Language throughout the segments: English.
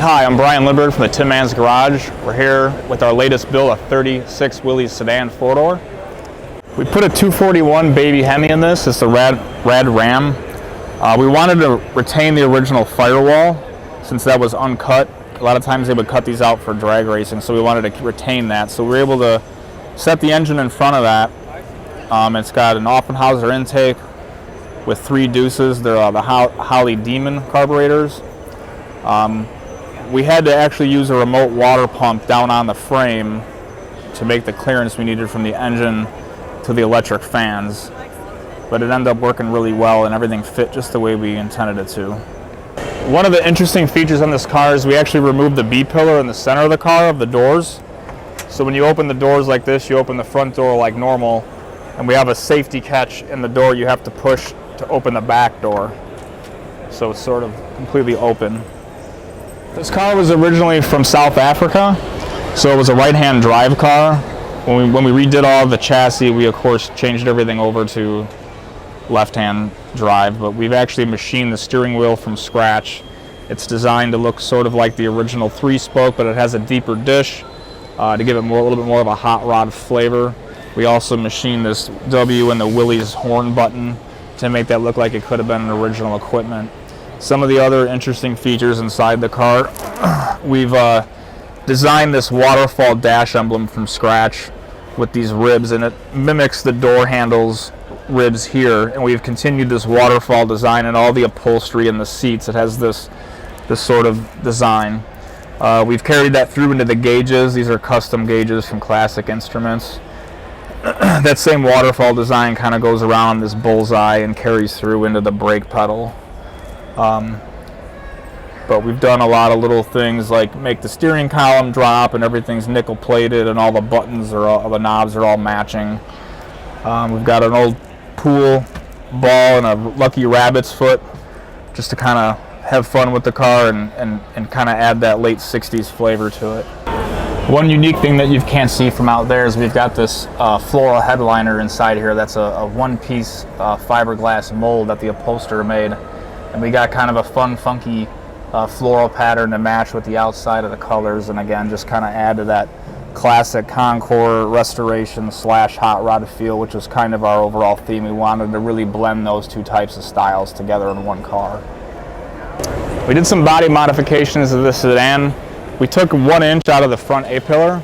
Hi, I'm Brian Lindbergh from the Tin Man's Garage. We're here with our latest build, a 36 Willys Sedan 4-door. We put a 241 baby Hemi in this. It's the Rad Ram. We wanted to retain the original firewall since that was uncut. A lot of times they would cut these out for drag racing, so we wanted to retain that. So we were able to set the engine in front of that. It's got an Offenhauser intake with 3 deuces. They're the Holly Demon carburetors. We had to actually use a remote water pump down on the frame to make the clearance we needed from the engine to the electric fans. But it ended up working really well and everything fit just the way we intended it to. One of the interesting features on this car is we actually removed the B-pillar in the center of the car of the doors. So when you open the doors like this, you open the front door like normal, and we have a safety catch in the door you have to push to open the back door. So it's sort of completely open. This car was originally from South Africa, so it was a right-hand drive car. When we redid all of the chassis, we of course changed everything over to left-hand drive, but we've actually machined the steering wheel from scratch. It's designed to look sort of like the original 3-spoke, but it has a deeper dish to give it a little bit more of a hot rod flavor. We also machined this W and the Willys horn button to make that look like it could have been an original equipment. Some of the other interesting features inside the car, we've designed this waterfall dash emblem from scratch with these ribs, and it mimics the door handles ribs here, and we've continued this waterfall design in all the upholstery and the seats. It has this sort of design. We've carried that through into the gauges. These are custom gauges from Classic Instruments. That same waterfall design kind of goes around this bullseye and carries through into the brake pedal. But we've done a lot of little things like make the steering column drop, and everything's nickel plated, and all the buttons all the knobs are all matching. We've got an old pool ball and a Lucky Rabbit's foot just to kind of have fun with the car and kind of add that late 60s flavor to it. One unique thing that you can't see from out there is we've got this floral headliner inside here. That's a one-piece fiberglass mold that the upholsterer made. And we got kind of a fun, funky floral pattern to match with the outside of the colors, and again, just kind of add to that classic Concours restoration / hot rod feel, which was kind of our overall theme. We wanted to really blend those two types of styles together in one car. We did some body modifications of this sedan. We took 1 inch out of the front A-pillar,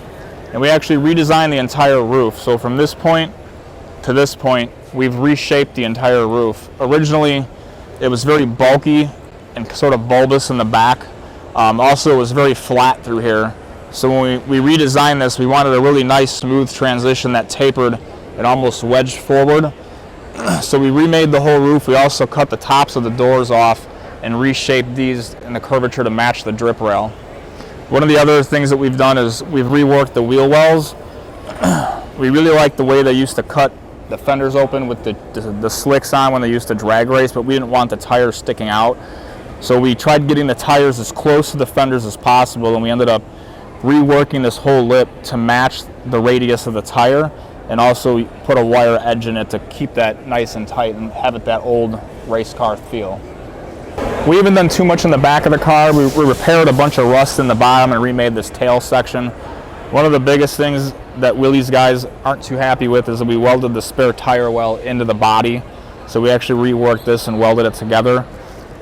and we actually redesigned the entire roof. So from this point to this point, we've reshaped the entire roof. Originally, it was very bulky and sort of bulbous in the back. Also, it was very flat through here. So when we redesigned this, we wanted a really nice, smooth transition that tapered and almost wedged forward. So we remade the whole roof. We also cut the tops of the doors off and reshaped these in the curvature to match the drip rail. One of the other things that we've done is we've reworked the wheel wells. We really like the way they used to cut the fenders open with the slicks on when they used to drag race, but we didn't want the tires sticking out. So we tried getting the tires as close to the fenders as possible, and we ended up reworking this whole lip to match the radius of the tire, and also put a wire edge in it to keep that nice and tight and have it that old race car feel. We haven't done too much in the back of the car. We repaired a bunch of rust in the bottom and remade this tail section. One of the biggest things that Willys guys aren't too happy with is that we welded the spare tire well into the body. So we actually reworked this and welded it together.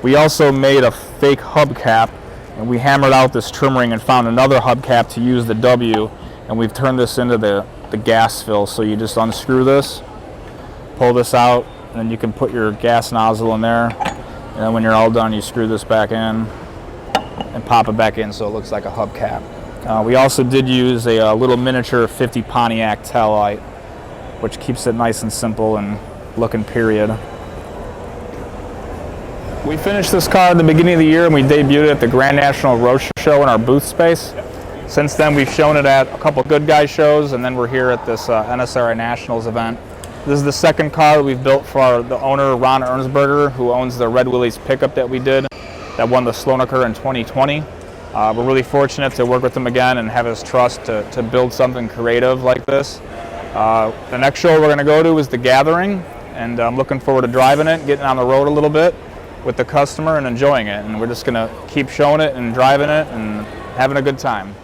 We also made a fake hubcap, and we hammered out this trim ring and found another hubcap to use the W, and we've turned this into the gas fill. So you just unscrew this, pull this out, and then you can put your gas nozzle in there, and then when you're all done, you screw this back in and pop it back in so it looks like a hubcap. We also did use a little miniature 50 Pontiac tail light, which keeps it nice and simple and looking period. We finished this car at the beginning of the year, and we debuted it at the Grand National Road Show in our booth space. Since then, we've shown it at a couple Good Guy shows, and then we're here at this NSRA Nationals event. This is the second car that we've built for the owner, Ron Ernsberger, who owns the Red Willys pickup that we did that won the Slonaker in 2020. We're really fortunate to work with him again and have his trust to build something creative like this. The next show we're going to go to is The Gathering, and I'm looking forward to driving it, getting on the road a little bit. with the customer and enjoying it. And we're just going to keep showing it and driving it and having a good time.